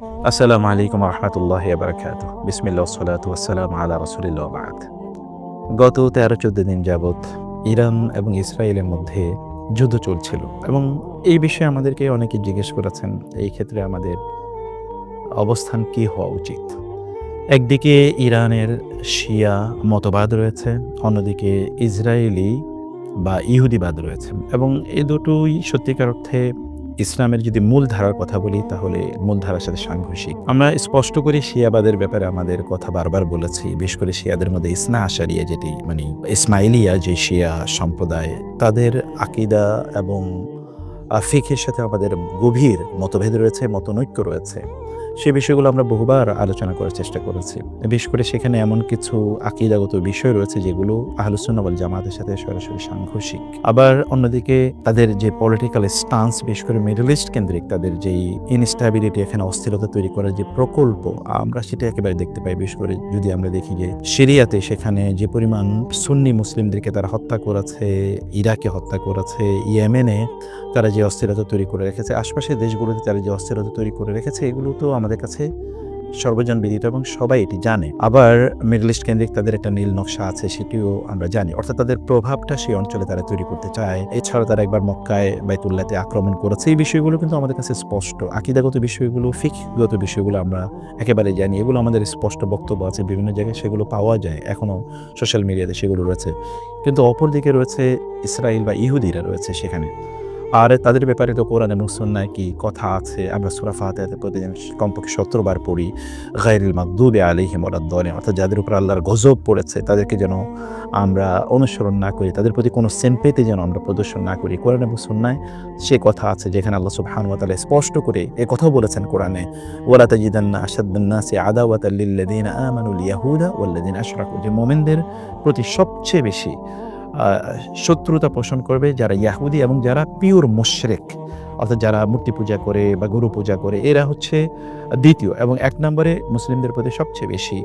আসসালামু আলাইকুম রহমতুল্লাহ বারাকাতুহ। বিসমিল্লাহ ওয়াসসালাতু ওয়াসসালামু আলা রাসূলিল্লাহ ওয়া বা'দ। গত ১৩-১৪ দিন যাবৎ ইরান এবং ইসরায়েলের মধ্যে যুদ্ধ চলছিল এবং এই বিষয়ে আমাদেরকে অনেকে জিজ্ঞেস করেছেন এই ক্ষেত্রে আমাদের অবস্থান কী হওয়া উচিত। একদিকে ইরানের শিয়া মতবাদ রয়েছে, অন্যদিকে ইসরায়েলি বা ইহুদিবাদ রয়েছে এবং এই দুটোই সত্যিকার অর্থে ইসলামের যদি মূলধারার কথা বলি তাহলে মূলধারার সাথে সাংঘর্ষিক। আমরা স্পষ্ট করে শিয়াবাদের ব্যাপারে আমাদের কথা বারবার বলেছি, বিশেষ করে শিয়াদের মধ্যে ইসনা আশারিয়া যেটি মানে ইসমাইলিয়া যে শিয়া সম্প্রদায়, তাদের আকিদা এবং ফিকহের সাথে আমাদের গভীর মতভেদ রয়েছে, মতনৈক্য রয়েছে। সে বিষয়গুলো আমরা বহুবার আলোচনা করার চেষ্টা করেছি। বিশেষ করে সেখানে এমন কিছু আকিদাগত বিষয় রয়েছে যেগুলো আহলুস সুন্নাহ ওয়াল জামাতের সাথে সরাসরি সাংঘর্ষিক। আবার অন্যদিকে তাদের যে পলিটিক্যাল স্টান্স, বিশেষ করে মিডল ইস্ট কেন্দ্রিক তাদের যেই ইনস্ট্যাবিলিটি, এখানে অস্থিরতা তৈরি করার যে প্রকল্প, আমরা সেটা একেবারে দেখতে পাই। বিশেষ করে যদি আমরা দেখি যে সিরিয়াতে সেখানে যে পরিমাণ সুন্নি মুসলিমদেরকে তারা হত্যা করেছে, ইরাকে হত্যা করেছে, ইয়েমেনে তারা যে অস্থিরতা তৈরি করে রেখেছে, আশপাশের দেশগুলোতে তারা যে অস্থিরতা তৈরি করে রেখেছে, এগুলো তো আমাদের কাছে সর্বজনবিদিত এবং সবাই এটি জানে। আবার মিডল ইস্ট কেন্দ্রিক তাদের একটা নীল নকশা আছে, সেটিও আমরা জানি। অর্থাৎ তাদের প্রভাবটা সেই অঞ্চলে তারা তৈরি করতে চায়। এছাড়া তারা একবার মক্কায় বাইতুল্লাহতে আক্রমণ করেছে। এই বিষয়গুলো কিন্তু আমাদের কাছে স্পষ্ট। আকিদাগত বিষয়গুলো, ফিকহগত বিষয়গুলো আমরা একেবারে জানি। এগুলো আমাদের স্পষ্ট বক্তব্য আছে, বিভিন্ন জায়গায় সেগুলো পাওয়া যায়, এখনও সোশ্যাল মিডিয়াতে সেগুলো রয়েছে। কিন্তু অপরদিকে রয়েছে ইসরায়েল বা ইহুদিরা রয়েছে সেখানে। আর তাদের ব্যাপারে তো কোরআন এবং সুন্নায় কি কথা আছে, আমরা সূরা ফাতিহাতে প্রতিদিন কমপক্ষে ১৭ বার পড়ি, গায়রিল মাগদুবি আলাইহিম ওয়ালাদ-দালিন, অর্থাৎ যাদের উপর আল্লাহর গজব পড়েছে তাদেরকে যেন আমরা অনুসরণ না করি, তাদের প্রতি কোনো সিম্প্যাথি যেন আমরা প্রদর্শন না করি। কোরআন এবং সুন্নায় সে কথা আছে যেখানে আল্লাহ সুবহানাহু ওয়া তাআলা স্পষ্ট করে এ কথাও বলেছেন কোরআনে, ওয়ালা তাজিদান্না আশাদ্দান নাসি আদাওয়াতাল লিল্লাযিনা আমানুল ইয়াহুদা ওয়াল্লাযিনা আশরাকু, যে মুমিনদের প্রতি সবচেয়ে বেশি শত্রুতা পোষণ করবে যারা ইয়াহুদি এবং যারা পিওর মুশরিক, অর্থাৎ যারা মূর্তি পূজা করে বা গুরু পূজা করে, এরা হচ্ছে দ্বিতীয়। এবং ১ নম্বরে মুসলিমদের প্রতি সবচেয়ে বেশি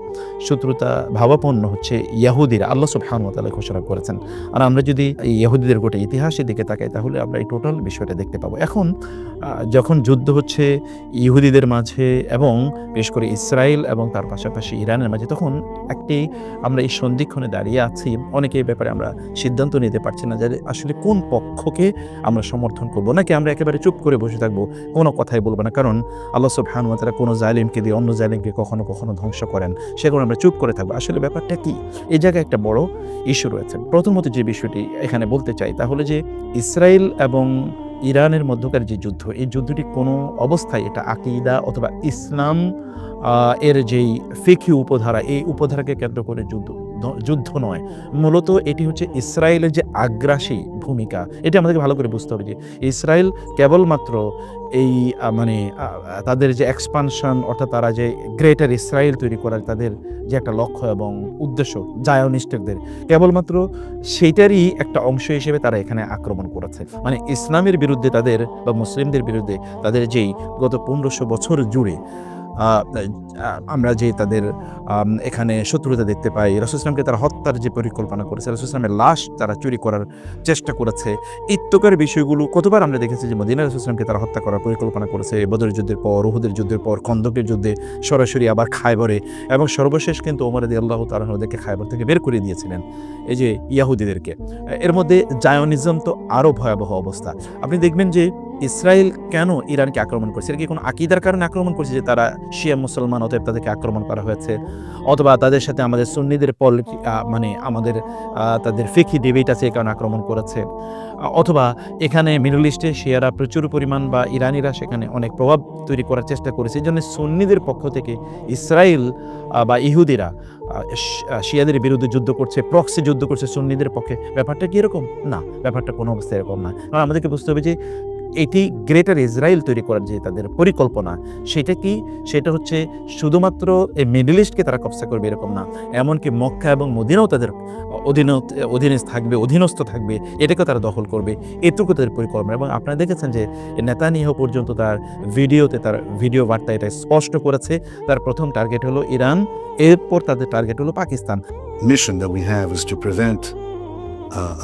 শত্রুতা ভাবাপন্ন হচ্ছে ইয়াহুদিরা, আল্লাহ সুবহানাহু ওয়া তাআলা ঘোষণা করেছেন। আর আমরা যদি ইয়াহুদিদের গোটা ইতিহাসের দিকে তাকাই তাহলে আমরা এই টোটাল বিষয়টা দেখতে পাবো। এখন যখন যুদ্ধ হচ্ছে ইহুদিদের মাঝে এবং বিশেষ করে ইসরায়েল এবং তার পাশাপাশি ইরানের মাঝে, তখন আমরা এই সন্ধিক্ষণে দাঁড়িয়ে আছি। অনেকে এই ব্যাপারে আমরা সিদ্ধান্ত নিতে পারছি না যে আসলে কোন পক্ষকে আমরা সমর্থন করব, নাকি আমরা একেবারে চুপ করে বসে থাকবো, কোনো কথাই বলবো না। কারণ আল্লাহ সুবহানাহু ওয়া তাআলা কোনো জালিমকে দিয়ে অন্য জালিমকে কখনো কখনো ধ্বংস করেন, সেগুলো আমরা চুপ করে থাকবো। আসলে ব্যাপারটা কি, এই জায়গায় একটা বড় ইস্যু রয়েছে। প্রথমত যে বিষয়টি এখানে বলতে চাই তাহলে যে ইসরায়েল এবং ইরানের মধ্যকার যে যুদ্ধ, এই যুদ্ধটি কোনো অবস্থায় এটা আকিদা অথবা ইসলাম এর যেই ফিকহি উপধারা, এই উপধারাকে কেন্দ্র করে যুদ্ধ নয়। মূলত এটি হচ্ছে ইসরায়েলের যে আগ্রাসী ভূমিকা, এটা আমাদেরকে ভালো করে বুঝতে হবে যে ইসরায়েল কেবলমাত্র এই তাদের যে এক্সপানশন, অর্থাৎ তারা যে গ্রেটার ইসরায়েল তৈরি করার তাদের যে একটা লক্ষ্য এবং উদ্দেশ্য, জায়নিস্টদের কেবলমাত্র সেইটারই একটা অংশ হিসেবে তারা এখানে আক্রমণ করেছে। মানে ইসলামের বিরুদ্ধে তাদের বা মুসলিমদের বিরুদ্ধে তাদের যেই গত ১৫০০ বছর জুড়ে আমরা যে তাদের এখানে শত্রুতা দেখতে পাই, রাসূল সাল্লাল্লাহু আলাইহি ওয়াসাল্লামকে তারা হত্যার যে পরিকল্পনা করেছে, রাসূল সাল্লাল্লাহু আলাইহি ওয়াসাল্লামের লাশ তারা চুরি করার চেষ্টা করেছে, ইত্তকার বিষয়গুলো কতবার আমরা দেখেছি যে মদিনায় রাসূল সাল্লাল্লাহু আলাইহি ওয়াসাল্লামকে তারা হত্যা করার পরিকল্পনা করেছে, বদরের যুদ্ধের পর, উহুদের যুদ্ধের পর, খন্দকের যুদ্ধে, সরাসরি আবার খায়বরে, এবং সর্বশেষ কিন্তু ওমর রাদিয়াল্লাহু তাআলা ওদেরকে খায়বর থেকে বের করে দিয়েছিলেন এই যে ইয়াহুদিদেরকে। এর মধ্যে জায়নিজম তো আরও ভয়াবহ অবস্থা। আপনি দেখবেন যে ইসরায়েল কেন ইরানকে আক্রমণ করছে, এটা কি কোনো আকিদার কারণে আক্রমণ করছে যে তারা শিয়া মুসলমান অতএব তাদেরকে আক্রমণ করা হয়েছে, অথবা তাদের সাথে আমাদের সুন্নিদের আমাদের তাদের ফিকহি ডিবেট আছে এই কারণে আক্রমণ করেছে, অথবা এখানে মিডল ইস্টে শিয়ারা প্রচুর পরিমাণ বা ইরানিরা সেখানে অনেক প্রভাব তৈরি করার চেষ্টা করেছে, এই জন্য সুন্নিদের পক্ষ থেকে ইসরায়েল বা ইহুদিরা শিয়াদের বিরুদ্ধে যুদ্ধ করছে, প্রক্সি যুদ্ধ করছে সুন্নিদের পক্ষে। ব্যাপারটা কি এরকম? না, ব্যাপারটা কোনো অবস্থায় এরকম না। কারণ আমাদেরকে বুঝতে হবে যে এটি গ্রেটার ইসরায়েল তৈরি করার যে তাদের পরিকল্পনা, সেটা হচ্ছে শুধুমাত্র এই মিডল ইস্টকে তারা কবজা করবে এরকম না, এমনকি মক্কা এবং মদিনাও তাদের অধীনস্থ থাকবে, এটাকে তারা দখল করবে, এটুকু তাদের পরিকল্পনা। এবং আপনারা দেখেছেন যে নেতানিয়াহু পর্যন্ত তার ভিডিও বার্তা এটা স্পষ্ট করেছে, তার প্রথম টার্গেট হলো ইরান, এরপর তাদের টার্গেট হলো Pakistan. Mission that we have is to prevent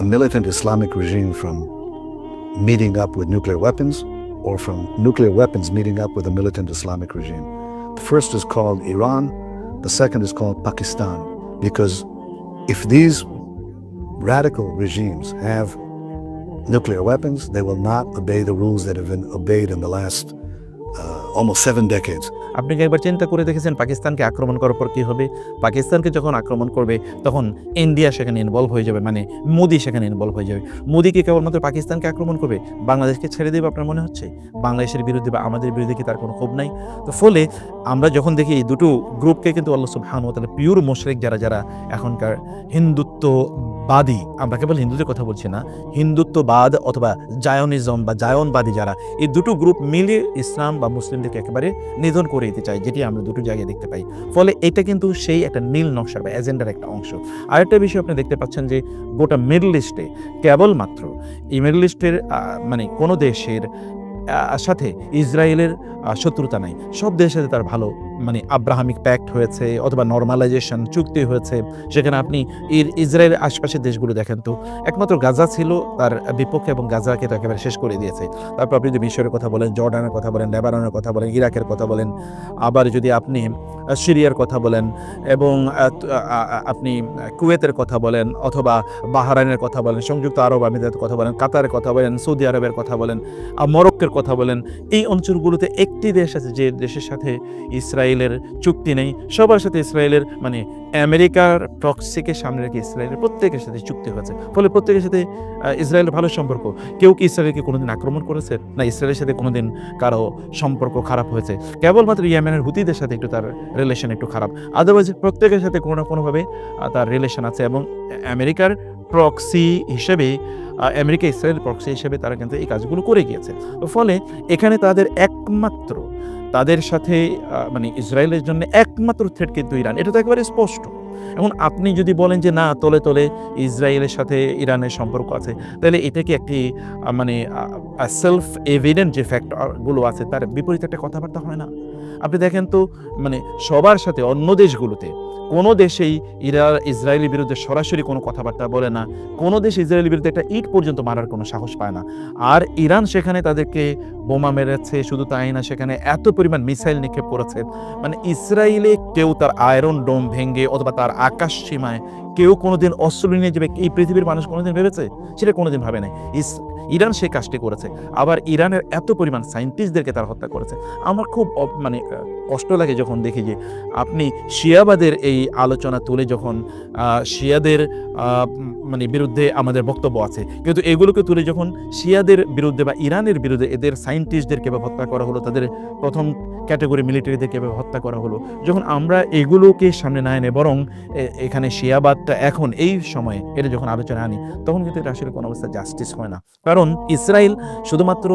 a militant Islamic regime from meeting up with nuclear weapons, or from nuclear weapons meeting up with a militant Islamic regime. first is called Iran, the second is called Pakistan. Because if these radical regimes have nuclear weapons, they will not obey the rules that have been obeyed in the last almost 7 decades. আপনি কি একবার চিন্তা করে দেখেছেন পাকিস্তানকে আক্রমণ করার পর কী হবে? পাকিস্তানকে যখন আক্রমণ করবে তখন ইন্ডিয়া সেখানে ইনভলভ হয়ে যাবে, মানে মোদি সেখানে ইনভলভ হয়ে যাবে। মোদি কি কেবলমাত্র পাকিস্তানকে আক্রমণ করবে, বাংলাদেশকে ছেড়ে দেবে আপনার মনে হচ্ছে? বাংলাদেশের বিরুদ্ধে বা আমাদের বিরুদ্ধে কি তার কোনো ক্ষোভ নাই? তো ফলে আমরা যখন দেখি এই দুটো গ্রুপকে কিন্তু আল্লাহ সুবহানাহু ওয়া তাআলা পিওর মুশরিক যারা এখনকার হিন্দুত্ববাদী, আমরা কেবল হিন্দুদের কথা বলছি না, হিন্দুত্ববাদ অথবা জায়নিজম বা জায়নবাদী যারা, এই দুটো গ্রুপ মিলে ইসলাম বা মুসলিমদেরকে একেবারে নিধন করে দিতে চায়, যেটি আমরা দুটো জায়গায় দেখতে পাই। ফলে এটা কিন্তু সেই একটা নীল নকশার বা এজেন্ডার একটা অংশ। আরেকটা বিষয় আপনি দেখতে পাচ্ছেন যে গোটা মিডল ইস্টে কেবলমাত্র এই মিডল ইস্টের মানে কোনো দেশের সাথে ইসরায়েলের শত্রুতা নাই, সব দেশের সাথে তার ভালো মানে আব্রাহামিক প্যাক্ট হয়েছে অথবা নর্মালাইজেশন চুক্তি হয়েছে। সেখানে আপনি ইসরায়েলের আশপাশের দেশগুলো দেখেন তো একমাত্র গাজা ছিল তার বিপক্ষে এবং গাজাকে তো একেবারে শেষ করে দিয়েছে। তারপর আপনি যদি মিশরের কথা বলেন, জর্ডানের কথা বলেন, লেবাননের কথা বলেন, ইরাকের কথা বলেন, আবার যদি আপনি সিরিয়ার কথা বলেন এবং আপনি কুয়েতের কথা বলেন অথবা বাহরাইনের কথা বলেন, সংযুক্ত আরব আমিরাতের কথা বলেন, কাতারের কথা বলেন, সৌদি আরবের কথা বলেন, মরক্কোর কথা বলেন, এই অঞ্চলগুলোতে একটি দেশ আছে যে দেশের সাথে ইসরায়েলের চুক্তি নেই। সবার সাথে ইসরায়েলের মানে আমেরিকার প্রক্সিকে সামনে রেখে ইসরায়েলের প্রত্যেকের সাথে চুক্তি হয়েছে। ফলে প্রত্যেকের সাথে ইসরায়েলের ভালো সম্পর্ক। কেউ কি ইসরায়েলকে কোনোদিন আক্রমণ করেছে? না, ইসরায়েলের সাথে কোনোদিন কারো সম্পর্ক খারাপ হয়েছে। কেবলমাত্র ইয়েমেনের হুতিদের সাথে একটু তার রিলেশন একটু খারাপ, আদারওয়াইজ প্রত্যেকের সাথে কোনো না কোনোভাবে তার রিলেশন আছে। এবং আমেরিকার প্রক্সি হিসেবে, আমেরিকা ইসরায়েল প্রক্সি হিসেবে তারা কিন্তু এই কাজগুলো করে গিয়েছে। ফলে এখানে তাদের সাথে মানে ইসরায়েলের জন্য একমাত্র থ্রেট কিন্তু ইরান, এটা তো একেবারে স্পষ্ট। এখন আপনি যদি বলেন যে না, তলে তলে ইসরায়েলের সাথে ইরানের সম্পর্ক আছে, তাহলে এটা কি একটি মানে সেলফ এভিডেন্ট যে ফ্যাক্টরগুলো আছে তার বিপরীতে একটা কথাবার্তা হয় না? আপনি দেখেন তো মানে সবার সাথে অন্য দেশগুলোতে কোনো দেশেই ইসরায়েলের বিরুদ্ধে সরাসরি কোনো কথাবার্তা বলে না, কোনো দেশ ইসরায়েলের বিরুদ্ধে একটা ইট পর্যন্ত মারার কোনো সাহস পায় না। আর ইরান সেখানে তাদেরকে বোমা মেরেছে, শুধু তাই না, সেখানে এত পরিমাণ মিসাইল নিক্ষেপ করেছে, মানে ইসরায়েলে কেউ তার আয়রন ডোম ভেঙে অথবা তার আকাশ সীমায় কেউ কোনোদিন অস্ত্র নিয়ে যাবে, এই পৃথিবীর মানুষ কোনোদিন ভেবেছে? সেটা কোনোদিন ভাবে নাই। ইরান সেই কাজটি করেছে। আবার ইরানের এত পরিমাণ সায়েন্টিস্টদেরকে তারা হত্যা করেছে। আমার খুব মানে কষ্ট লাগে যখন দেখি যে আপনি শিয়াবাদের এই আলোচনা তুলে যখন শিয়াদের মানে বিরুদ্ধে আমাদের বক্তব্য আছে, কিন্তু এগুলোকে তুলে যখন শিয়াদের বিরুদ্ধে বা ইরানের বিরুদ্ধে এদের সায়েন্টিস্টদেরকে হত্যা করা হলো, তাদের প্রথম ক্যাটাগরি মিলিটারিদেরকে হত্যা করা হলো, যখন আমরা এগুলোকে সামনে না এনে বরং এখানে শিয়াবাদটা এখন এই সময়ে এটা যখন আলোচনা আনি, তখন কিন্তু এটা আসলে কোনো অবস্থা জাস্টিস হয় না। কারণ ইসরায়েল শুধুমাত্র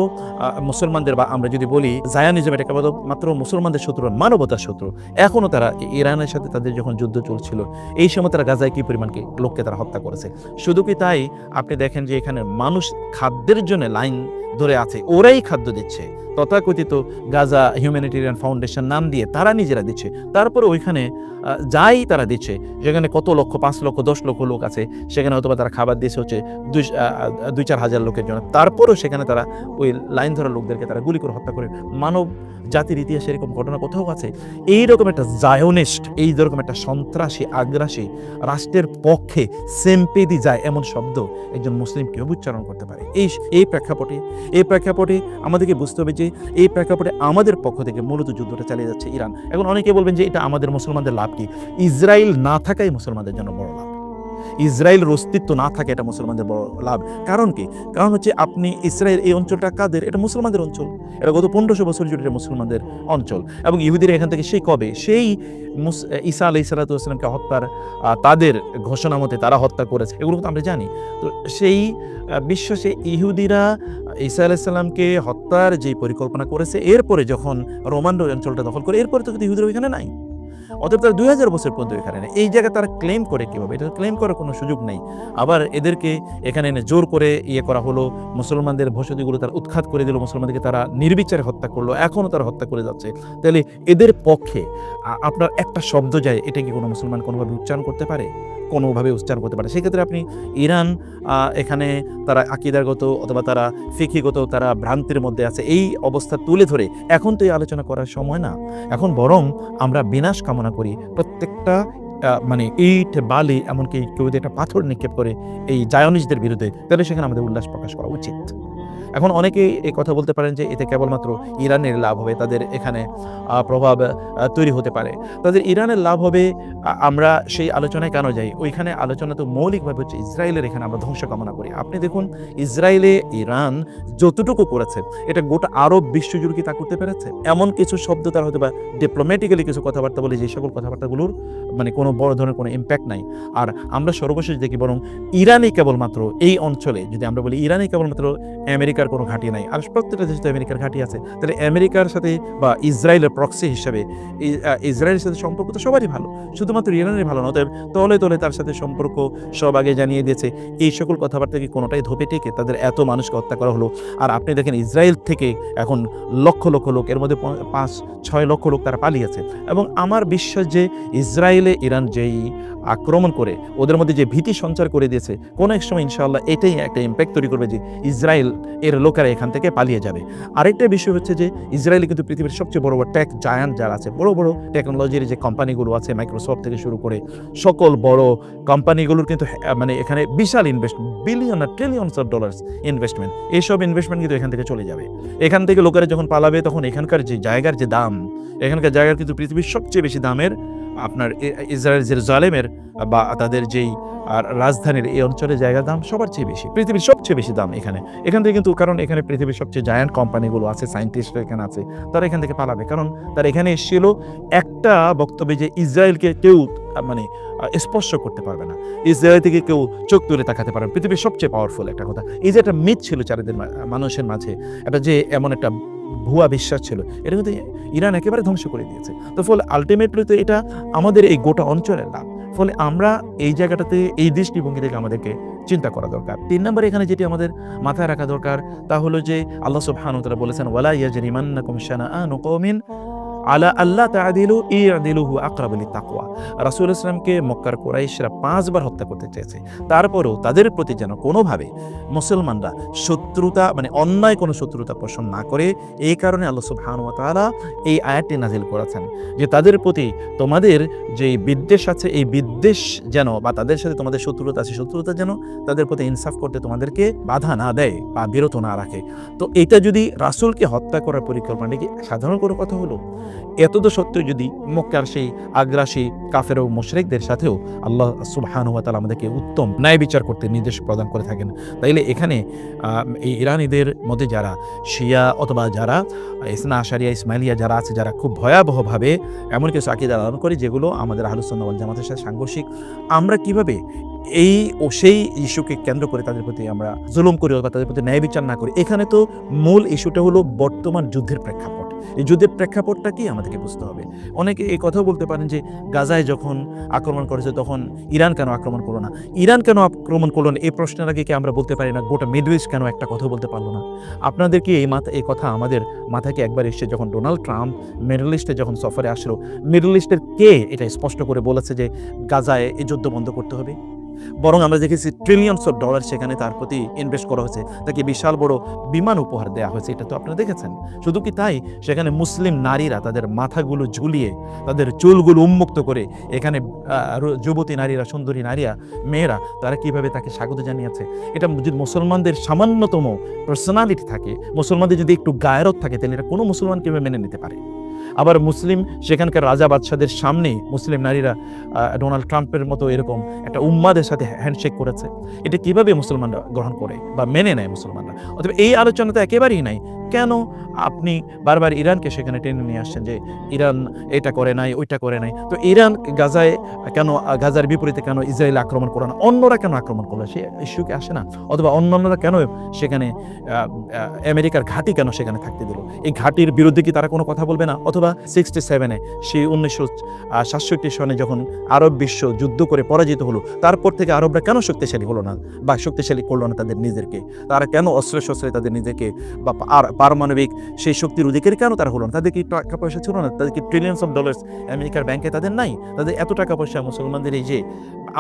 মুসলমানদের, বা আমরা যদি বলি জায়ানিজম, এটা মাত্র মুসলমানদের শত্রু, মানবতার শত্রু। এখনও তারা ইরানের সাথে তাদের যখন যুদ্ধ চলছিল, এই সময় তারা গাজায় কি পরিমাণকে লোককে তারা হত্যা করেছে। শুধু কি তাই, আপনি দেখেন যে এখানে মানুষ খাদ্যের জন্য লাইন ধরে আছে, ওরাই খাদ্য দিচ্ছে, তথাকথিত গাজা হিউম্যানিটেরিয়ান ফাউন্ডেশন নাম দিয়ে তারা নিজেরা দিচ্ছে। তারপরে ওইখানে যাই তারা দিচ্ছে, যেখানে কত লক্ষ, 5 লক্ষ 10 লক্ষ লোক আছে, সেখানে হয়তো তারা খাবার দিয়েছে হচ্ছে 2-4 হাজার লোকের জন্য। তারপরেও সেখানে তারা ওই লাইন ধরা লোকদেরকে তারা গুলি করে হত্যা করে। মানব জাতির ইতিহাসে এরকম ঘটনা কোথাও আছে? এইরকম একটা জায়নিস্ট, এইরকম একটা সন্ত্রাসী আগ্রাসী রাষ্ট্রের পক্ষে সেম্পেদি যায় এমন শব্দ একজন মুসলিম কেউ উচ্চারণ করতে পারে? এই প্রেক্ষাপটে আমাদেরকে বুঝতে হবে যে এই প্রেক্ষাপটে আমাদের পক্ষ থেকে মূলত যুদ্ধটা চালিয়ে যাচ্ছে ইরান। এখন অনেকে বলবেন যে এটা আমাদের মুসলমানদের লাভ কি? ইসরায়েল না থাকাই মুসলমানদের জন্য বড় লাভ। ইসরায়েলের অস্তিত্ব না থাকে এটা মুসলমানদের বড় লাভ। কারণ কি? কারণ হচ্ছে আপনি ইসরায়েল, এই অঞ্চলটা কাদের? এটা মুসলমানদের অঞ্চল। এটা গত 1500 বছর জুড়ে এটা মুসলমানদের অঞ্চল। এবং ইহুদিরা এখান থেকে সেই কবে, সেই ঈসা আলাইহিস সালাতু ওয়াস সালামকে হত্যার তাদের ঘোষণা মতে তারা হত্যা করেছে, এগুলো তো আমরা জানি। তো সেই বিশ্বাসে ইহুদিরা ঈসা আলাইহিস সালামকে হত্যার যে পরিকল্পনা করেছে, এরপরে যখন রোমান অঞ্চলটা দখল করে, এরপরে তো ইহুদিরা ওইখানে নাই। অতএব তারা 2000 বছর পর্যন্ত এখানে নেই। এই জায়গায় তারা ক্লেম করে কীভাবে? এটা ক্লেম করার কোনো সুযোগ নেই। আবার এদেরকে এখানে এনে জোর করে করা হলো, মুসলমানদের বসতিগুলো তারা উৎখাত করে দিল, মুসলমানদেরকে তারা নির্বিচারে হত্যা করলো, এখনও তারা হত্যা করে যাচ্ছে। তাহলে এদের পক্ষে আপনার একটা শব্দ যায়, এটা কি কোনো মুসলমান কোনোভাবে উচ্চারণ করতে পারে? কোনোভাবে উচ্চারণ করতে পারে। সেক্ষেত্রে আপনি ইরান এখানে তারা আকিদাগত অথবা তারা ফিকিগত তারা ভ্রান্তির মধ্যে আছে, এই অবস্থা তুলে ধরে এখন তো এই আলোচনা করার সময় না। এখন বরং আমরা বিনাশ কামনা করি, প্রত্যেকটা মানে ইট বালি এমনকি কেউ যদি একটা পাথর নিক্ষেপ করে এই জায়নিস্টদের বিরুদ্ধে, তাহলে সেখানে আমাদের উল্লাস প্রকাশ করা উচিত। এখন অনেকেই এই কথা বলতে পারেন যে এতে কেবলমাত্র ইরানের লাভ হবে, তাদের এখানে প্রভাব তৈরি হতে পারে, তাদের ইরানের লাভ হবে। আমরা সেই আলোচনায় কেন যাই? ওইখানে আলোচনা তো মৌলিকভাবে হচ্ছে ইসরায়েলের এখানে আমরা ধ্বংস কামনা করি। আপনি দেখুন ইসরায়েলে ইরান যতটুকু করেছে এটা গোটা আরব বিশ্বজুড়ে কি তা করতে পেরেছে? এমন কিছু শব্দ তার হয়তো বা ডিপ্লোম্যাটিক্যালি কিছু কথাবার্তা বলে, যে সকল কথাবার্তাগুলোর মানে কোনো বড় ধরনের কোনো ইম্প্যাক্ট নাই। আর আমরা সর্বশেষ দেখি বরং ইরানই কেবলমাত্র এই অঞ্চলে, যদি আমরা বলি ইরানই কেবলমাত্র আমেরিকার কোনো ঘাঁটি নাই, আর প্রত্যেকটা দেশে তো আমেরিকার ঘাঁটি আছে, তাহলে আমেরিকার সাথে বা ইসরায়েলের প্রক্সি হিসাবে ইসরায়েলের সাথে সম্পর্ক তো সবারই ভালো, শুধুমাত্র ইরানের ভালো না। অতএব তলে তলে তার সাথে সম্পর্ক সব আগে জানিয়ে দিয়েছে। এই সকল কথাবার্তা কি কোনোটাই ধোপে টেকে? তাদের এত মানুষকে হত্যা করা হলো, আর আপনি দেখেন ইসরায়েল থেকে এখন লক্ষ লক্ষ লোক, এর মধ্যে 5-6 লক্ষ লোক তারা পালিয়েছে। এবং আমার বিশ্বাস যে ইসরায়েলে ইরান যেই আক্রমণ করে ওদের মধ্যে যে ভীতি সঞ্চার করে দিয়েছে, কোনো এক সময় ইনশাআল্লাহ এটাই একটা ইম্প্যাক্ট তৈরি করবে যে ইসরায়েল এর লোকেরা এখান থেকে পালিয়ে যাবে। আরেকটা বিষয় হচ্ছে যে ইসরায়েলে কিন্তু পৃথিবীর সবচেয়ে বড় বড় টেক জায়ান্ট যারা আছে, বড় বড় টেকনোলজির যে কোম্পানিগুলো আছে, মাইক্রোসফট থেকে শুরু করে সকল বড় কোম্পানিগুলোর কিন্তু মানে এখানে বিশাল ইনভেস্টমেন্ট, বিলিয়ন আর ট্রিলিয়নস অফ ডলার্স ইনভেস্টমেন্ট, এইসব ইনভেস্টমেন্ট কিন্তু এখান থেকে চলে যাবে। এখান থেকে লোকেরা যখন পালাবে তখন এখানকার যে জায়গার যে দাম, এখানকার জায়গার কিন্তু পৃথিবীর সবচেয়ে বেশি দামের আপনার ইসরায়েল জেরুজালেমের বা তাদের যেই রাজধানীর এই অঞ্চলের জায়গার দাম সবার চেয়ে বেশি, পৃথিবীর সবচেয়ে বেশি দাম এখান থেকে কিন্তু, কারণ এখানে পৃথিবীর সবচেয়ে জায়ান্ট কোম্পানিগুলো আছে, সায়েন্টিস্টরা এখানে আছে, তারা এখান থেকে পালাবে। কারণ তারা এখানে এসেছিল একটা বক্তব্যে যে ইসরায়েলকে কেউ মানে স্পর্শ করতে পারবে না, ইসরায়েল থেকে কেউ চোখ তুলে তাকাতে পারবে, পৃথিবীর সবচেয়ে পাওয়ারফুল একটা কথা। এই যে একটা মিথ ছিল চারিদিন মানুষের মাঝে, এটা যে এমন একটা ভুয়া বিশ্বাস ছিল, এটা কিন্তু ইরান একেবারে ধ্বংস করে দিয়েছে। তো ফলে আলটিমেটলি তো এটা আমাদের এই গোটা অঞ্চলের লাভ। ফলে আমরা এই জায়গাটাতে এই দৃষ্টিভঙ্গি থেকে আমাদেরকে চিন্তা করা দরকার। 3 নম্বরে এখানে যেটি আমাদের মাথায় রাখা দরকার তা হলো যে আল্লাহ সুবহানাহু ওয়া তাআলা বলেছেন, ওয়ালা ইয়াজরিমান্নাকুম শানাআনু কওমিন আলা আল্লাহ তাআদিলু ইআদিলু হুয়া আকরাবু লিত্তাকওয়া। রাসূল ইসলামকে মক্কার কুরাইশরা 5 বার হত্যা করতে চেয়েছে, তারপরেও তাদের প্রতি যেন কোনোভাবে মুসলমানরা শত্রুতা মানে অন্যায় কোনো শত্রুতা পোষণ না করে, এই কারণে আল্লাহ সুবহানাহু ওয়া তাআলা এই আয়াতটি নাজিল করেছেন যে তাদের প্রতি তোমাদের যে বিদ্বেষ আছে, এই বিদ্বেষ যেন বা তাদের সাথে তোমাদের শত্রুতা আছে, শত্রুতা যেন তাদের প্রতি ইনসাফ করতে তোমাদেরকে বাধা না দেয় বা বিরত না রাখে। তো এটা যদি রাসূলকে হত্যা করার পরিকল্পনাটা কি সাধারণ কোনো কথা হলো? এত তো সত্ত্বেও যদি মক্কার সেই আগ্রাসী কাফের ও মুশরিকদের সাথেও আল্লাহ সুবহানাহু ওয়া তাআলা আমাদেরকে উত্তম ন্যায় বিচার করতে নির্দেশ প্রদান করে থাকেন, তাইলে এখানে এই ইরানিদের মধ্যে যারা শিয়া অথবা যারা ইসনা আশারিয়া ইসমাইলিয়া যারা আছে, যারা খুব ভয়াবহভাবে এমন কিছু আকীদা লালন করে যেগুলো আমাদের আহলুস সুন্নাহ ওয়াল জামাতের সাথে সাংঘর্ষিক, আমরা কিভাবে এই ও সেই ইস্যুকে কেন্দ্র করে তাদের প্রতি আমরা জুলুম করি বা তাদের প্রতি ন্যায় বিচার না করি? এখানে তো মূল ইস্যুটা হলো বর্তমান যুদ্ধের প্রেক্ষাপট। এই যুদ্ধের প্রেক্ষাপটটা কি আমাদেরকে বুঝতে হবে। অনেকে এই কথাও বলতে পারেন যে গাজায় যখন আক্রমণ করেছে তখন ইরান কেন আক্রমণ করলো না? ইরান কেন আক্রমণ করলো না এই প্রশ্নের আগে কি আমরা বলতে পারি না গোটা মিডল ইস্ট কেন একটা কথা বলতে পারলো না? আপনাদের কি এই কথা আমাদের মাথায় কি একবার এসে যখন ডোনাল্ড ট্রাম্প মিডল ইস্টে যখন সফরে আসলো, মিডল ইস্টের কে এটা স্পষ্ট করে বলেছে যে গাজায় এই যুদ্ধ বন্ধ করতে হবে? বরং আমরা দেখেছি ট্রিলিয়নস অফ ডলার সেখানে তার প্রতি ইনভেস্ট করা হয়েছে, তাকে বিশাল বড় বিমান উপহার দেওয়া হয়েছে, এটা তো আপনারা দেখেছেন। শুধু কি তাই, সেখানে মুসলিম নারীরা তাদের মাথাগুলো ঝুলিয়ে তাদের চুলগুলো উন্মুক্ত করে এখানে যুবতী নারীরা, সুন্দরী নারীরা, মেয়েরা তারা কিভাবে তাকে স্বাগত জানিয়েছে। এটা যদি মুসলমানদের সামান্যতম পার্সোনালিটি থাকে, মুসলমানদের যদি একটু গায়রত থাকে, তাহলে এটা কোনো মুসলমান কিভাবে মেনে নিতে পারে? আবার মুসলিম সেখানকার রাজা বাদশাদের সামনে মুসলিম নারীরা ডোনাল্ড ট্রাম্পের মতো এরকম একটা উম্মাদের সাথে হ্যান্ডশেক করেছে, এটা কিভাবে মুসলমানরা গ্রহণ করে বা মেনে নেয় মুসলমানরা? অথবা এই আলোচনা তো একেবারেই নাই। কেন আপনি বারবার ইরানকে সেখানে টেনে নিয়ে আসছেন যে ইরান এটা করে নাই, ওইটা করে নাই? তো ইরান গাজায় কেন, গাজার বিপরীতে কেন ইসরায়েল আক্রমণ করলো না? অন্যরা কেন আক্রমণ করলো সে ইস্যুকে আসে না? অথবা অন্যান্যরা কেন সেখানে আমেরিকার ঘাঁটি কেন সেখানে থাকতে দিল? এই ঘাঁটির বিরুদ্ধে কি তারা কোনো কথা বলবে না? অথবা 67-এ সেই 1967 সনে যখন আরব বিশ্ব যুদ্ধ করে পরাজিত হলো, তারপর থেকে আরবরা কেন শক্তিশালী হলো না বা শক্তিশালী করলো না তাদের নিজেদেরকে? তারা কেন অস্ত্রে শস্ত্রে তাদের নিজেকে বা পারমাণবিক সেই শক্তির অধিকারী কেন তারা হলো না? তাদের কি টাকা পয়সা ছিল না? তাদের কি ট্রিলিয়ন্স অফ ডলার্স আমেরিকার ব্যাংকে তাদের নাই? তাদের এত টাকা পয়সা মুসলমানদের এই যে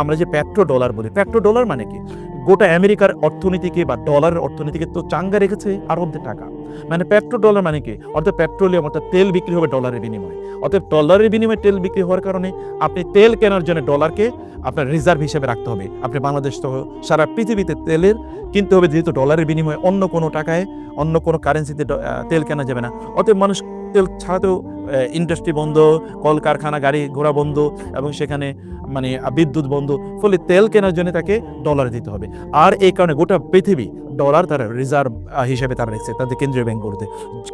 আমরা যে পেট্রো ডলার বলি, পেট্রো ডলার মানে কি? গোটা আমেরিকার অর্থনীতিকে বা ডলারের অর্থনীতিকে তো চাঙ্গা রেখেছে আরবদের টাকা। মানে পেট্রো ডলার মানে কি? অর্থাৎ পেট্রোলিয়াম অর্থাৎ তেল বিক্রি হবে ডলারের বিনিময়ে। অর্থাৎ ডলারের বিনিময়ে তেল বিক্রি হওয়ার কারণে আপনি তেল কেনার জন্য ডলারকে আপনার রিজার্ভ হিসেবে রাখতে হবে। আপনি বাংলাদেশ সহ সারা পৃথিবীতে তেলের কিনতে হবে, যেহেতু ডলারের বিনিময়ে অন্য কোনো টাকায় অন্য কোনো কারেন্সিতে তেল কেনা যাবে না। অতএব মানুষ তেল ছাড়াতেও ইন্ডাস্ট্রি বন্ধ, কলকারখানা গাড়ি ঘোড়া বন্ধ এবং সেখানে মানে বিদ্যুৎ বন্ধ, ফলে তেল কেনার জন্য তাকে ডলার দিতে হবে। আর এই কারণে গোটা পৃথিবী ডলার তারা রিজার্ভ হিসেবে তারা রেখেছে তাদের কেন্দ্রীয় ব্যাংকগুলোতে।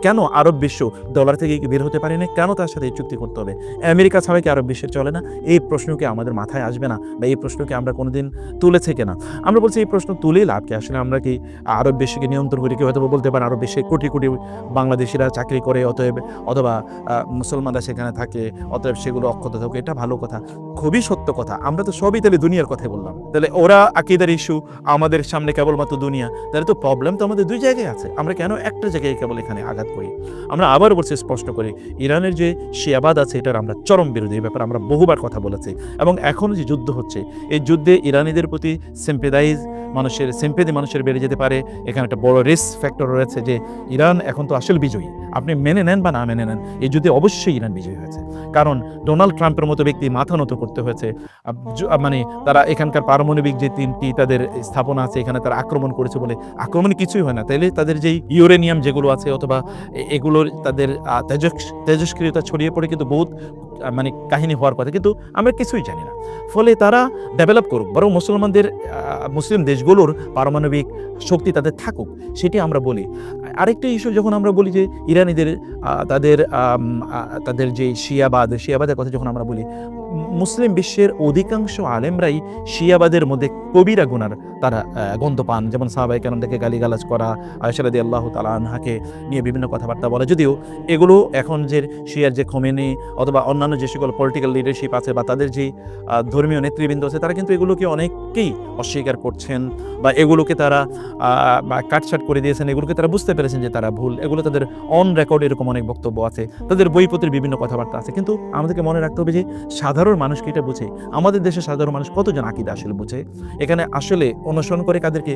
কেন আরব বিশ্ব ডলার থেকে বের হতে পারে না? কেন তার সাথে এই চুক্তি করতে হবে? আমেরিকা ছাড়া কি আরব বিশ্বে চলে না? এই প্রশ্নকে আমাদের মাথায় আসবে না, বা এই প্রশ্নকে আমরা কোনোদিন তুলেছে কিনা? আমরা বলছি এই প্রশ্ন তুলেই লাভ কি? আসলে আমরা কি আরব বিশ্বকে নিয়ন্ত্রণ করি? কেউ হয়তো বলতে পারেন আরব বিশ্বে কোটি কোটি বাংলাদেশিরা চাকরি করে, অথবা মুসলমানরা সেখানে থাকে, অতএব সেগুলো অক্ষত থাকে। এটা ভালো কথা, খুবই সত্য কথা। আমরা তো সবই তাহলে দুনিয়ার কথাই বললাম। তাহলে ওরা আকীদার ইস্যু, আমাদের সামনে কেবলমাত্র দুনিয়া। তাহলে তো প্রবলেম তো আমাদের দুই জায়গায় আছে। আমরা কেন একটা জায়গায় কেবল এখানে আঘাত করি? আমরা আবার বলছি, স্পষ্ট করি, ইরানের যে শিয়াবাদ আছে এটার আমরা চরম বিরোধী। এই ব্যাপারে আমরা বহুবার কথা বলেছি। এবং এখন যে যুদ্ধ হচ্ছে, এই যুদ্ধে ইরানিদের প্রতি মানুষের বেড়ে যেতে পারে। এখানে একটা বড় রিস্ক ফ্যাক্টর রয়েছে যে ইরান এখন তো আসল বিজয়ী। আপনি মেনে নেন বা না মেনে নেন, এই যুদ্ধে অবশ্যই ইরান বিজয়ী হয়েছে। কারণ ডোনাল্ড ট্রাম্পের মতো ব্যক্তি মাথা নত করতে হয়েছে। মানে তারা এখানকার পারমাণবিক যে 3টি তাদের স্থাপনা আছে এখানে তারা আক্রমণ করেছে বলে আক্রমণ কিছুই হয় না। তাইলে তাদের যেই ইউরেনিয়াম যেগুলো আছে অথবা এগুলোর তাদের তেজস্ক্রিয়তা ছড়িয়ে পড়ে কিন্তু বহুত মানে কাহিনী হওয়ার কথা, কিন্তু আমরা কিছুই জানি না। ফলে তারা ডেভেলপ করুক, বরং মুসলিম দেশগুলোর পারমাণবিক শক্তি তাদের থাকুক, সেটি আমরা বলি। আরেকটা ইস্যু যখন আমরা বলি যে ইরানিদের তাদের যে শিয়াবাদের কথা যখন আমরা বলি, মুসলিম বিশ্বের অধিকাংশ আলেমরাই শিয়াবাদের মধ্যে কবিরা গুনার তারা গন্ধ পান। যেমন সাহাবায়ে কেরামদেরকে গালিগালাজ করা, আয়েশা রাদিয়াল্লাহু তাআলা আনহাকে নিয়ে বিভিন্ন কথাবার্তা বলা, যদিও এগুলো এখন যে শিয়ার যে খোমেনি অথবা অন্যান্য যে সকল পলিটিক্যাল লিডারশিপ আছে বা তাদের যে ধর্মীয় নেতৃবৃন্দ আছে তারা কিন্তু এগুলোকে অনেককেই অস্বীকার করছেন বা এগুলোকে তারা কাটছাট করে দিয়েছেন। এগুলোকে তারা বুঝতে পেরেছেন যে তারা ভুল। এগুলো তাদের অন রেকর্ড এরকম অনেক বক্তব্য আছে, তাদের বইপত্রের বিভিন্ন কথাবার্তা আছে। কিন্তু আমাদেরকে মনে রাখতে হবে যে সাধারণ মানুষকে এটা বুঝে। আমাদের দেশের সাধারণ মানুষ কতজন আকীদা আসলে বুঝে? এখানে আসলে অনুসরণ করে কাদেরকে?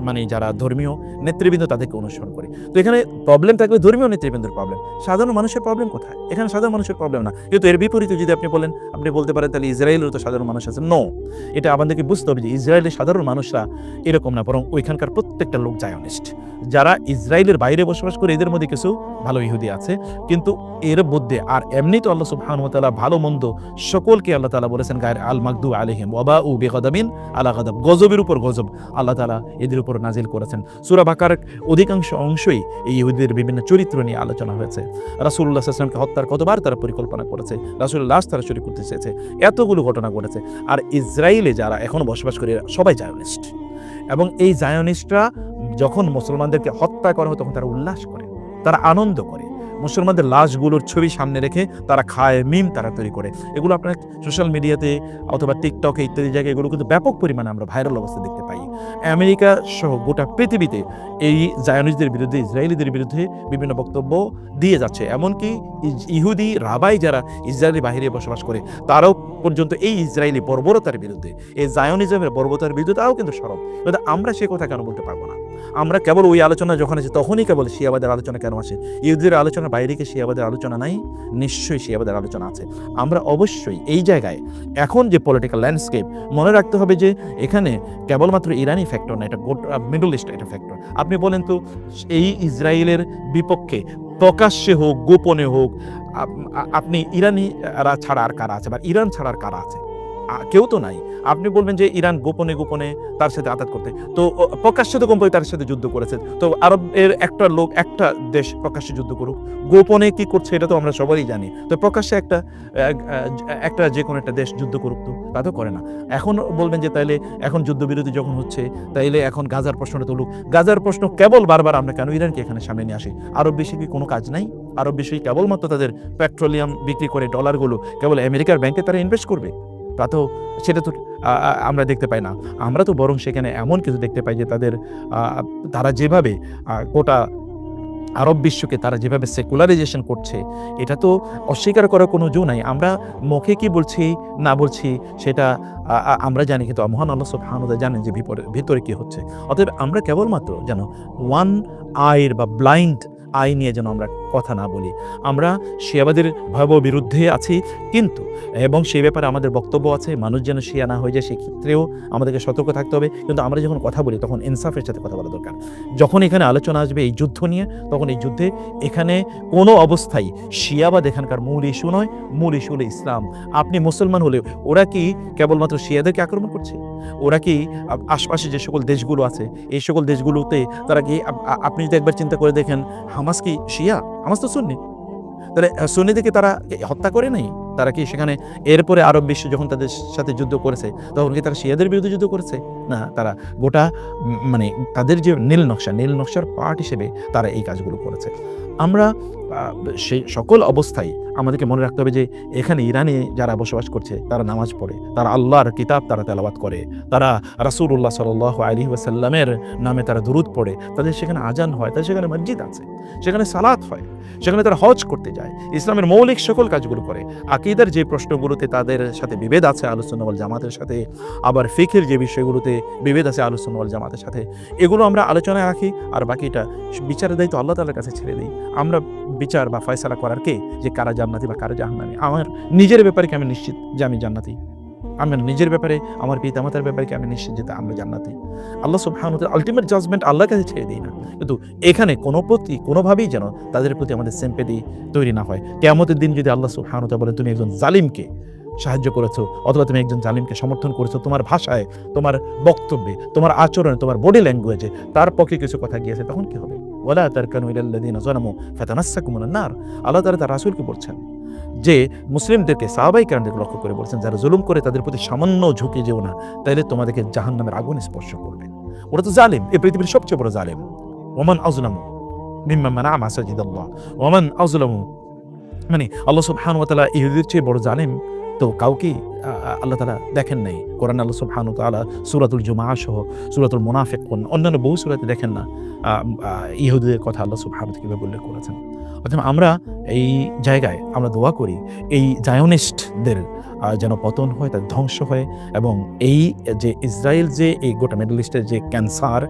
মানে যারা ধর্মীয় নেতৃবৃন্দ তাদেরকে অনুসরণ করে। তো এখানে প্রবলেম থাকবে ধর্মীয় নেতৃবৃন্দের প্রবলেম। সাধারণ মানুষের প্রবলেম কোথায়? এখানে সাধারণ মানুষের প্রবলেম না। কিন্তু এর বিপরীতে যদি আপনি বলতে পারেন তাহলে ইসরায়েলেরও তো সাধারণ মানুষ আছে। নো, এটা আমাদেরকে বুঝতে হবে যে ইসরায়েলের সাধারণ মানুষরা এরকম না, বরং ওইখানকার প্রত্যেকটা লোক জায়নিস্ট। যারা ইসরায়েলের বাইরে বসবাস করে এদের মধ্যে কিছু ভালো ইহুদি আছে, কিন্তু এর মধ্যে আর এমনি তো আল্লাহ সুবহানাহু ওয়া তাআলা ভালো মন্দ সকলকে আল্লাহ তাআলা বলেছেন গায়র আল মাগদুব আলাইহিম ওয়া বাউ বিগাদাবিন আলা গাদাব, গজবের উপর গজব আল্লাহ তাআলা এদের উপর নাজিল করেছেন। সূরা বাকারার অধিকাংশ অংশই এই ইহুদিদের বিভিন্ন চরিত্র নিয়ে আলোচনা হয়েছে। রাসূলুল্লাহ সাল্লাল্লাহু আলাইহি ওয়াসাল্লামকে হত্যার কতবার তারা পরিকল্পনা করেছে, রাসূলের লাশ তারা চুরি করতে চেয়েছে, এতগুলো ঘটনা ঘটেছে। আর ইসরায়েলে যারা এখনো বসবাস করে সবাই জায়নিস্ট, এবং এই জায়নিস্টরা যখন মুসলমানদেরকে হত্যা করা হয় তখন তারা উল্লাস করে, তারা আনন্দ করে। মুসলমানদের লাশগুলোর ছবি সামনে রেখে তারা খায়, মিম তারা তৈরি করে। এগুলো আপনার সোশ্যাল মিডিয়াতে অথবা টিকটকে ইত্যাদি জায়গায় এগুলো কিন্তু ব্যাপক পরিমাণে আমরা ভাইরাল অবস্থা দেখতে পাই। আমেরিকা সহ গোটা পৃথিবীতে এই জায়নিস্টদের বিরুদ্ধে, ইসরায়েলিদের বিরুদ্ধে বিভিন্ন বক্তব্য দিয়ে যাচ্ছে। এমনকি ইহুদি রাবাই যারা ইসরায়েলি বাহিরে বসবাস করে তারাও পর্যন্ত এই ইসরায়েলি বর্বরতার বিরুদ্ধে, এই জায়নিজমের বর্বরতার বিরুদ্ধে তারাও কিন্তু সরব। কিন্তু আমরা সে কথা কেন বলতে পারবো না? আমরা কেবল ওই আলোচনা যখন আছে তখনই কেবল শিয়াবাদের আলোচনা কেন আসে? ইহুদিদের আলোচনার বাইরে কি শিয়াবাদের আলোচনা নাই? নিশ্চয়ই শিয়াবাদের আলোচনা আছে। আমরা অবশ্যই এই জায়গায় এখন যে পলিটিক্যাল ল্যান্ডস্কেপ, মনে রাখতে হবে যে এখানে কেবলমাত্র ইরানি ফ্যাক্টর না, এটা মিডল ইস্ট এটা ফ্যাক্টর। আপনি বলেন তো, এই ইসরায়েলের বিপক্ষে প্রকাশ্যে হোক গোপনে হোক, আপনি ইরানিরা ছাড়া আর কারা আছে বা ইরান ছাড়া আর কারা আছে? কেউ তো নাই। আপনি বলবেন যে ইরান গোপনে গোপনে তার সাথে আঘাত করতে, তো প্রকাশ্যে তো কোম্পানি তার সাথে যুদ্ধ করেছে। তো আরবের একটা দেশ প্রকাশ্যে যুদ্ধ করুক, গোপনে কি করছে এটা তো আমরা সবাই জানি। তো প্রকাশ্যে একটা যে কোনো একটা দেশ যুদ্ধ করুক, তো তা তো করে না। এখন বলবেন যে তাইলে এখন যুদ্ধবিরতি যখন হচ্ছে তাইলে এখন গাজার প্রশ্নটা তুলুক। গাজার প্রশ্ন কেবল বারবার আমরা কেন ইরানকে এখানে সামনে নিয়ে আসি? আরব বিশ্বে কি কোনো কাজ নাই? আরব বিশ্বে কেবলমাত্র তাদের পেট্রোলিয়াম বিক্রি করে ডলারগুলো কেবল আমেরিকার ব্যাংকে তারা ইনভেস্ট করবে? তা তো সেটা তো আমরা দেখতে পাই না। আমরা তো বরং সেখানে এমন কিছু দেখতে পাই যে তারা যেভাবে গোটা আরব বিশ্বকে তারা যেভাবে সেকুলারাইজেশন করছে, এটা তো অস্বীকার করার কোনো জো নাই। আমরা মুখে কি বলছি না বলছি সেটা আমরা জানি, কিন্তু মহান আল্লাহ সুবহানাহু ওয়া তাআলা জানেন যে ভিতরে কি হচ্ছে। অতএব আমরা কেবলমাত্র যেন ওয়ান আইর বা ব্লাইন্ড আই নিয়ে যেন আমরা কথা না বলি। আমরা শিয়াবাদের ভয়াবহ বিরুদ্ধে আছি, কিন্তু এবং সেই ব্যাপারে আমাদের বক্তব্য আছে, মানুষ যেন শিয়া না হয়ে যায় সেক্ষেত্রেও আমাদেরকে সতর্ক থাকতে হবে। কিন্তু আমরা যখন কথা বলি তখন ইনসাফের সাথে কথা বলা দরকার। যখন এখানে আলোচনা আসবে এই যুদ্ধ নিয়ে, তখন এই যুদ্ধে এখানে কোনো অবস্থায় শিয়াবাদ এখানকার মূল ইস্যু নয়, মূল ইস্যু হলো ইসলাম। আপনি মুসলমান হলে ওরা কি কেবলমাত্র শিয়াদেরকে আক্রমণ করছে? ওরা কি আশপাশে যে সকল দেশগুলো আছে এই সকল দেশগুলোতে তারা কি আপনি যদি একবার চিন্তা করে দেখেন, হামাস কি শিয়া? হামাস তো সুন্নি। তাহলে সুন্নিদেরকে তারা হত্যা করে নাই? তারা কি সেখানে এরপরে আরব বিশ্ব যখন তাদের সাথে যুদ্ধ করেছে তখন কি তারা শিয়াদের বিরুদ্ধে যুদ্ধ করেছে? না, তারা গোটা মানে তাদের যে নীল নকশার পার্ট হিসেবে তারা এই কাজগুলো করেছে। আমরা সেই সকল অবস্থায় আমাদেরকে মনে রাখতে হবে যে এখানে ইরানে যারা বসবাস করছে তারা নামাজ পড়ে, তারা আল্লাহর কিতাব তারা তেলাওয়াত করে, তারা রাসূলুল্লাহ সাল্লাল্লাহু আলাইহি ওয়াসাল্লামের নামে তারা দুরূদ পড়ে, তাদের সেখানে আজান হয়, তাদের সেখানে মসজিদ আছে, সেখানে সালাত হয়, সেখানে তারা হজ করতে যায়, ইসলামের মৌলিক সকল কাজগুলো করে। আকীদার যে প্রশ্নগুলোতে তাদের সাথে বিভেদ আছে আহলুস সুন্নাহ ওয়াল জামাতের সাথে, আবার ফিকহের যে বিষয়গুলোতে বিভেদ আছে আহলুস সুন্নাহ ওয়াল জামাতের সাথে, এগুলো আমরা আলোচনায় রাখি, আর বাকিটা বিচারের দায়িত্ব আল্লাহ তাআলার কাছে ছেড়ে দিই। আমরা বিচার বা ফয়সালা করার কে, যে কারা জান্নাতি বা কারা জাহান্নামী? আমার নিজের ব্যাপারে কি আমি নিশ্চিত যে আমি জান্নাতি? আমার নিজের ব্যাপারে, আমার পিতামাতার ব্যাপারে কি আমি নিশ্চিত যে আমরা জান্নাতি? আল্লাহ সুবহানাহু ওয়া তাআলা আলটিমেট জাজমেন্ট আল্লাহর কাছে ছেড়ে দিই না। কিন্তু এখানে কোনোভাবেই যেন তাদের প্রতি আমাদের সিম্প্যাথি তৈরি না হয়। কিয়ামতের দিন যদি আল্লাহ সুবহানাহু ওয়া তাআলা বলেন তুমি একজন জালিমকে সাহায্য করেছো, অথবা তুমি একজন জালিমকে সমর্থন করেছো, তোমার ভাষায়, তোমার বক্তব্যে, তোমার আচরণে, তোমার বডি ল্যাঙ্গুয়েজে তার পক্ষে কিছু কথা গিয়েছে, তখন কি হবে? ওয়ালা তারকানু ইলাল্লাযিনা যালামু ফাতামাসসাকুমুন নার। আল্লাহ তাআলা তার রাসূলকে বলছেন যে মুসলিমদেরকে, সাহাবায়ে কেরামদেরকে লক্ষ্য করে বলছেন, যারা জুলুম করে তাদের প্রতি সামান্য ঝুঁকে যেও না, তাইলে তোমাদেরকে জাহান্নামের আগুন স্পর্শ করবে। ওরা তো জালিম, এই পৃথিবীর সবচেয়ে বড় জালিম। ওয়ামান আযলামু মিম্মান মানাআ মাসাজিদাল্লাহ ওয়ামান আযলামু, মানে আল্লাহ সুবহানাহু ওয়া তাআলা ইহুদিদের চেয়ে বড় জালিম তো কাউকে আল্লাহ তাআলা দেখেন নাই। কোরআন আল্লাহ সুবহানাহু ওয়া তাআলা সূরাতুল জুমআহ সহ সূরাতুল মুনাফিকুন অন্যান্য বহু সূরাতে দেখেন না ইহুদিদের কথা আল্লাহ সুবহানাহু ওয়া তাআলা কিভাবে উল্লেখ করেছেন। অর্থাৎ আমরা এই জায়গায় আমরা দোয়া করি এই জায়োনিস্টদের যেন পতন হয়, তাদের ধ্বংস হয়, এবং এই যে ইসরায়েল যে এই গোটা মিডল ইস্টের যে ক্যান্সার,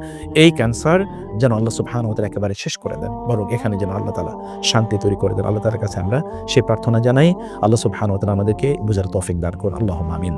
এই ক্যান্সার যেন আল্লাহ সুবহানাহু ওয়া তাআলা একেবারে শেষ করে দেন, বরং এখানে যেন আল্লাহ তাআলা শান্তি তৈরি করে দেন। আল্লাহ তাআলার কাছে আমরা সেই প্রার্থনা জানাই। আল্লাহ সুবহানাহু ওয়া তাআলা আমাদেরকে বুঝার তৌফিক দান করুন। আল্লাহুম্মা আমিন।